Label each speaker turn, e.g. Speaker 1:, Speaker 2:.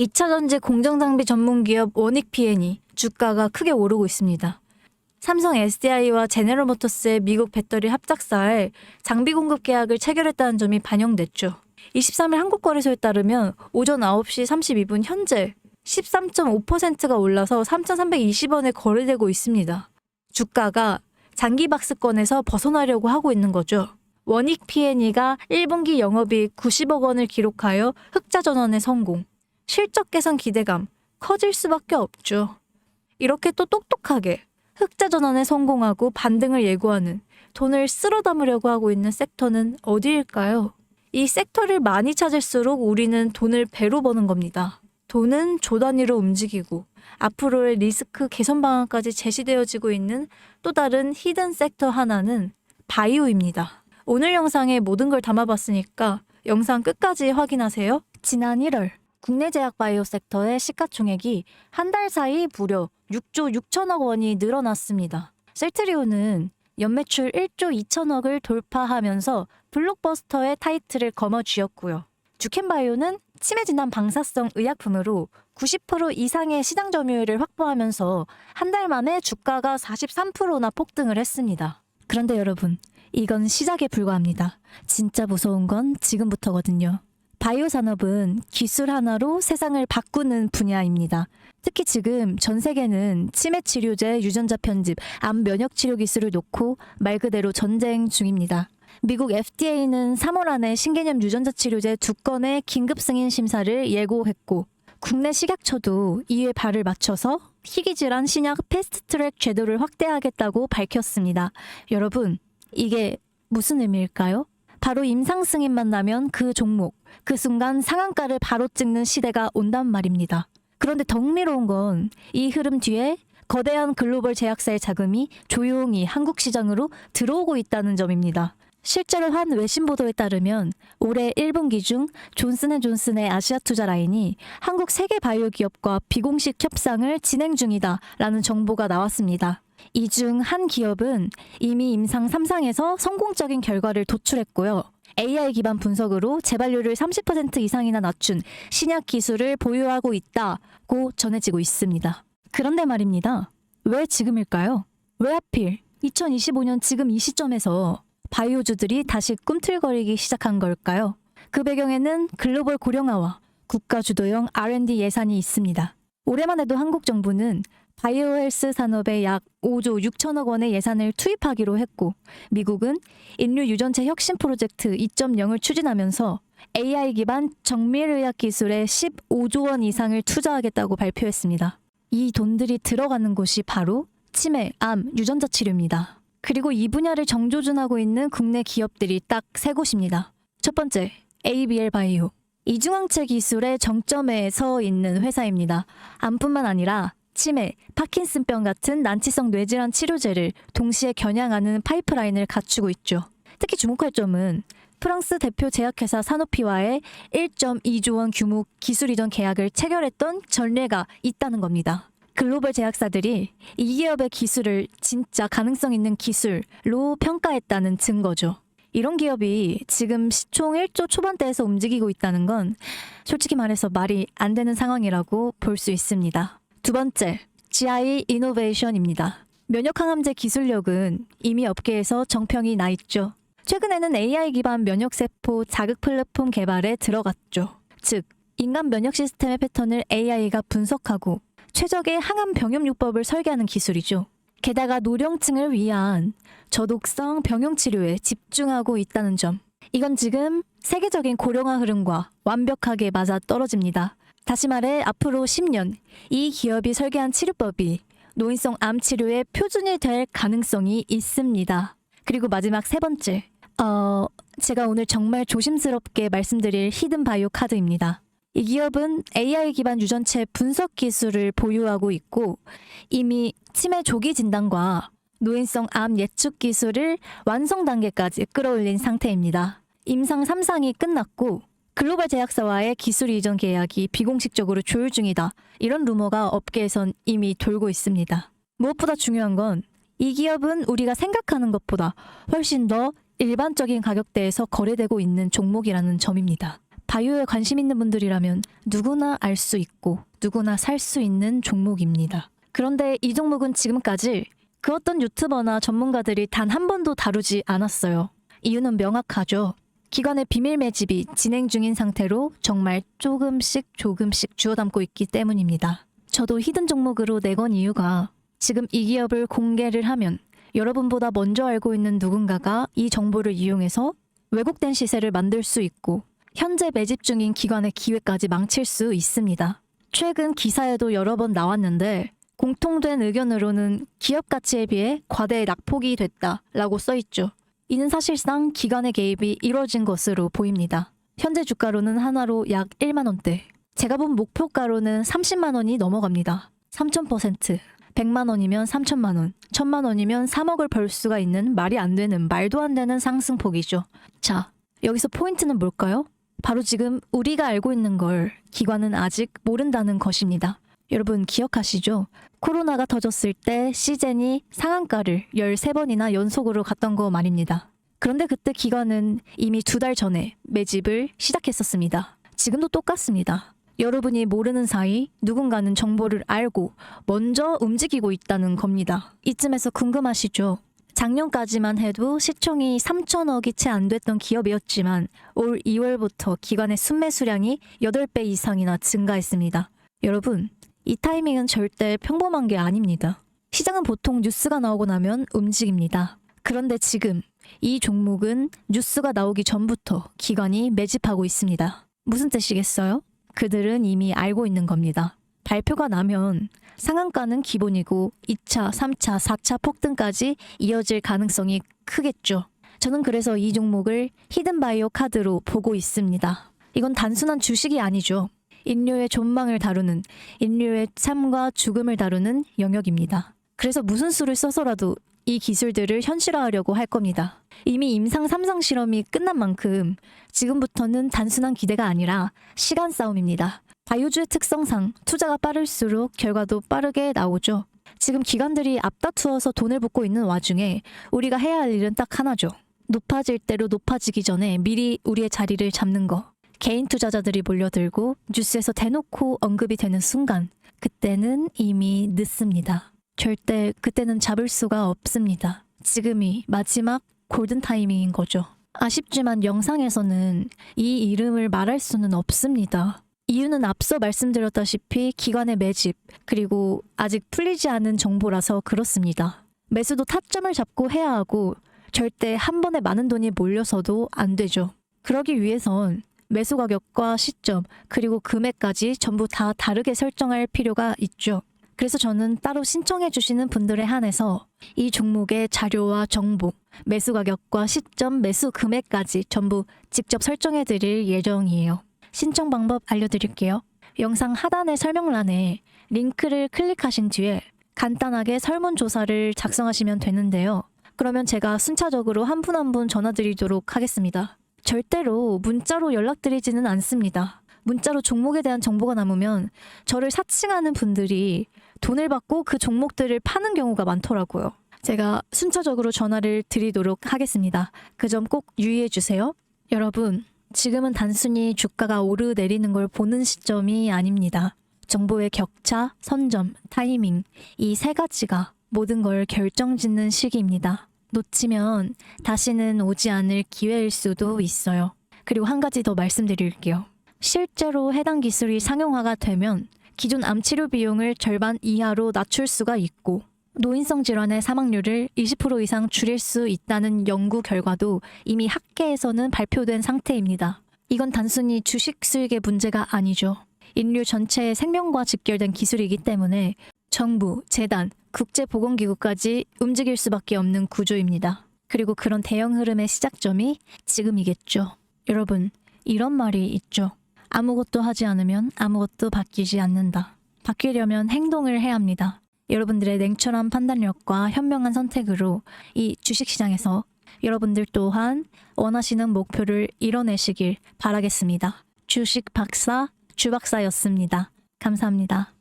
Speaker 1: 2차전지 공정장비 전문기업 원익 P&E 주가가 크게 오르고 있습니다. 삼성 SDI와 제네럴 모터스의 미국 배터리 합작사에 장비 공급 계약을 체결했다는 점이 반영됐죠. 23일 한국거래소에 따르면 오전 9시 32분 현재 13.5%가 올라서 3,320원에 거래되고 있습니다. 주가가 장기박스권에서 벗어나려고 하고 있는 거죠. 원익 P&E가 1분기 영업이익 90억 원을 기록하여 흑자 전환에 성공. 실적 개선 기대감 커질 수밖에 없죠. 이렇게 또 똑똑하게 흑자 전환에 성공하고 반등을 예고하는 돈을 쓸어 담으려고 하고 있는 섹터는 어디일까요? 이 섹터를 많이 찾을수록 우리는 돈을 배로 버는 겁니다. 돈은 조 단위로 움직이고 앞으로의 리스크 개선 방안까지 제시되어지고 있는 또 다른 히든 섹터 하나는 바이오입니다. 오늘 영상에 모든 걸 담아봤으니까 영상 끝까지 확인하세요. 지난 1월 국내 제약 바이오 섹터의 시가총액이 한 달 사이 무려 6조 6천억 원이 늘어났습니다. 셀트리온은 연매출 1조 2천억을 돌파하면서 블록버스터의 타이틀을 거머쥐었고요. 주켄바이오는 치매 진단 방사성 의약품으로 90% 이상의 시장 점유율을 확보하면서 한 달 만에 주가가 43%나 폭등을 했습니다. 그런데 여러분, 이건 시작에 불과합니다. 진짜 무서운 건 지금부터거든요. 바이오 산업은 기술 하나로 세상을 바꾸는 분야입니다. 특히 지금 전 세계는 치매 치료제, 유전자 편집, 암 면역 치료 기술을 놓고 말 그대로 전쟁 중입니다. 미국 FDA는 3월 안에 신개념 유전자 치료제 2건의 긴급 승인 심사를 예고했고 국내 식약처도 이에 발을 맞춰서 희귀질환 신약 패스트트랙 제도를 확대하겠다고 밝혔습니다. 여러분, 이게 무슨 의미일까요? 바로 임상 승인만 나면 그 종목, 그 순간 상한가를 바로 찍는 시대가 온단 말입니다. 그런데 더 흥미로운 건 이 흐름 뒤에 거대한 글로벌 제약사의 자금이 조용히 한국 시장으로 들어오고 있다는 점입니다. 실제로 한 외신 보도에 따르면 올해 1분기 중 존슨앤존슨의 아시아 투자 라인이 한국 세계 바이오 기업과 비공식 협상을 진행 중이다라는 정보가 나왔습니다. 이 중 한 기업은 이미 임상 3상에서 성공적인 결과를 도출했고요. AI 기반 분석으로 재발률을 30% 이상이나 낮춘 신약 기술을 보유하고 있다고 전해지고 있습니다. 그런데 말입니다. 왜 지금일까요? 왜 하필 2025년 지금 이 시점에서 바이오주들이 다시 꿈틀거리기 시작한 걸까요? 그 배경에는 글로벌 고령화와 국가 주도형 R&D 예산이 있습니다. 올해만 해도 한국 정부는 바이오 헬스 산업에 약 5조 6천억 원의 예산을 투입하기로 했고 미국은 인류 유전체 혁신 프로젝트 2.0을 추진하면서 AI 기반 정밀의학 기술에 15조 원 이상을 투자하겠다고 발표했습니다. 이 돈들이 들어가는 곳이 바로 치매, 암, 유전자 치료입니다. 그리고 이 분야를 정조준하고 있는 국내 기업들이 딱 세 곳입니다. 첫 번째, ABL 바이오. 이중항체 기술의 정점에 서 있는 회사입니다. 암뿐만 아니라 치매, 파킨슨병 같은 난치성 뇌질환 치료제를 동시에 겨냥하는 파이프라인을 갖추고 있죠. 특히 주목할 점은 프랑스 대표 제약회사 사노피와의 1.2조 원 규모 기술 이전 계약을 체결했던 전례가 있다는 겁니다. 글로벌 제약사들이 이 기업의 기술을 진짜 가능성 있는 기술로 평가했다는 증거죠. 이런 기업이 지금 시총 1조 초반대에서 움직이고 있다는 건 솔직히 말해서 말이 안 되는 상황이라고 볼 수 있습니다. 두 번째, GI 이노베이션입니다. 면역항암제 기술력은 이미 업계에서 정평이 나 있죠. 최근에는 AI 기반 면역세포 자극 플랫폼 개발에 들어갔죠. 즉, 인간 면역 시스템의 패턴을 AI가 분석하고 최적의 항암 병염요법을 설계하는 기술이죠. 게다가 노령층을 위한 저독성 병용 치료에 집중하고 있다는 점. 이건 지금 세계적인 고령화 흐름과 완벽하게 맞아 떨어집니다. 다시 말해 앞으로 10년 이 기업이 설계한 치료법이 노인성 암 치료의 표준이 될 가능성이 있습니다. 그리고 마지막 세 번째. 제가 오늘 정말 조심스럽게 말씀드릴 히든 바이오 카드입니다. 이 기업은 AI 기반 유전체 분석 기술을 보유하고 있고 이미 치매 조기 진단과 노인성 암 예측 기술을 완성 단계까지 끌어올린 상태입니다. 임상 3상이 끝났고 글로벌 제약사와의 기술 이전 계약이 비공식적으로 조율 중이다. 이런 루머가 업계에선 이미 돌고 있습니다. 무엇보다 중요한 건 이 기업은 우리가 생각하는 것보다 훨씬 더 일반적인 가격대에서 거래되고 있는 종목이라는 점입니다. 바이오에 관심 있는 분들이라면 누구나 알 수 있고 누구나 살 수 있는 종목입니다. 그런데 이 종목은 지금까지 그 어떤 유튜버나 전문가들이 단 한 번도 다루지 않았어요. 이유는 명확하죠. 기관의 비밀 매집이 진행 중인 상태로 정말 조금씩 주워 담고 있기 때문입니다. 저도 히든 종목으로 내건 이유가 지금 이 기업을 공개를 하면 여러분보다 먼저 알고 있는 누군가가 이 정보를 이용해서 왜곡된 시세를 만들 수 있고 현재 매집 중인 기관의 기회까지 망칠 수 있습니다. 최근 기사에도 여러 번 나왔는데 공통된 의견으로는 기업 가치에 비해 과대 낙폭이 됐다라고 써있죠. 이는 사실상 기관의 개입이 이뤄진 것으로 보입니다. 현재 주가로는 하나로 약 1만 원대. 제가 본 목표가로는 30만 원이 넘어갑니다. 3000%. 100만 원이면 3천만 원, 1000만 원이면 3억을 벌 수가 있는 말이 안 되는, 말도 안 되는 상승폭이죠. 자, 여기서 포인트는 뭘까요? 바로 지금 우리가 알고 있는 걸 기관은 아직 모른다는 것입니다. 여러분 기억하시죠? 코로나가 터졌을 때 시젠이 상한가를 13번이나 연속으로 갔던 거 말입니다. 그런데 그때 기관은 이미 2달 전에 매집을 시작했었습니다. 지금도 똑같습니다. 여러분이 모르는 사이 누군가는 정보를 알고 먼저 움직이고 있다는 겁니다. 이쯤에서 궁금하시죠? 작년까지만 해도 시총이 3천억이 채 안 됐던 기업이었지만 올 2월부터 기관의 순매수량이 8배 이상이나 증가했습니다. 여러분, 이 타이밍은 절대 평범한 게 아닙니다. 시장은 보통 뉴스가 나오고 나면 움직입니다. 그런데 지금 이 종목은 뉴스가 나오기 전부터 기관이 매집하고 있습니다. 무슨 뜻이겠어요? 그들은 이미 알고 있는 겁니다. 발표가 나면 상한가는 기본이고 2차, 3차, 4차 폭등까지 이어질 가능성이 크겠죠. 저는 그래서 이 종목을 히든바이오 카드로 보고 있습니다. 이건 단순한 주식이 아니죠. 인류의 존망을 다루는, 인류의 삶과 죽음을 다루는 영역입니다. 그래서 무슨 수를 써서라도 이 기술들을 현실화하려고 할 겁니다. 이미 임상 3상 실험이 끝난 만큼 지금부터는 단순한 기대가 아니라 시간 싸움입니다. 바이오주의 특성상 투자가 빠를수록 결과도 빠르게 나오죠. 지금 기관들이 앞다투어서 돈을 붓고 있는 와중에 우리가 해야 할 일은 딱 하나죠. 높아질 대로 높아지기 전에 미리 우리의 자리를 잡는 거. 개인 투자자들이 몰려들고 뉴스에서 대놓고 언급이 되는 순간 그때는 이미 늦습니다. 절대 그때는 잡을 수가 없습니다. 지금이 마지막 골든 타이밍인 거죠. 아쉽지만 영상에서는 이 이름을 말할 수는 없습니다. 이유는 앞서 말씀드렸다시피 기관의 매집, 그리고 아직 풀리지 않은 정보라서 그렇습니다. 매수도 타점을 잡고 해야 하고 절대 한 번에 많은 돈이 몰려서도 안 되죠. 그러기 위해선 매수 가격과 시점, 그리고 금액까지 전부 다 다르게 설정할 필요가 있죠. 그래서 저는 따로 신청해 주시는 분들에 한해서 이 종목의 자료와 정보, 매수 가격과 시점, 매수 금액까지 전부 직접 설정해 드릴 예정이에요. 신청 방법 알려드릴게요. 영상 하단의 설명란에 링크를 클릭하신 뒤에 간단하게 설문조사를 작성하시면 되는데요. 그러면 제가 순차적으로 한 분 한 분 전화드리도록 하겠습니다. 절대로 문자로 연락드리지는 않습니다. 문자로 종목에 대한 정보가 남으면 저를 사칭하는 분들이 돈을 받고 그 종목들을 파는 경우가 많더라고요. 제가 순차적으로 전화를 드리도록 하겠습니다. 그 점 꼭 유의해 주세요. 여러분, 지금은 단순히 주가가 오르내리는 걸 보는 시점이 아닙니다. 정보의 격차, 선점, 타이밍, 이 세 가지가 모든 걸 결정짓는 시기입니다. 놓치면 다시는 오지 않을 기회일 수도 있어요. 그리고 한 가지 더 말씀드릴게요. 실제로 해당 기술이 상용화가 되면 기존 암 치료 비용을 절반 이하로 낮출 수가 있고 노인성 질환의 사망률을 20% 이상 줄일 수 있다는 연구 결과도 이미 학계에서는 발표된 상태입니다. 이건 단순히 주식 수익의 문제가 아니죠. 인류 전체의 생명과 직결된 기술이기 때문에 정부, 재단, 국제보건기구까지 움직일 수밖에 없는 구조입니다. 그리고 그런 대형 흐름의 시작점이 지금이겠죠. 여러분, 이런 말이 있죠. 아무것도 하지 않으면 아무것도 바뀌지 않는다. 바뀌려면 행동을 해야 합니다. 여러분들의 냉철한 판단력과 현명한 선택으로 이 주식시장에서 여러분들 또한 원하시는 목표를 이뤄내시길 바라겠습니다. 주식 박사, 주박사였습니다. 감사합니다.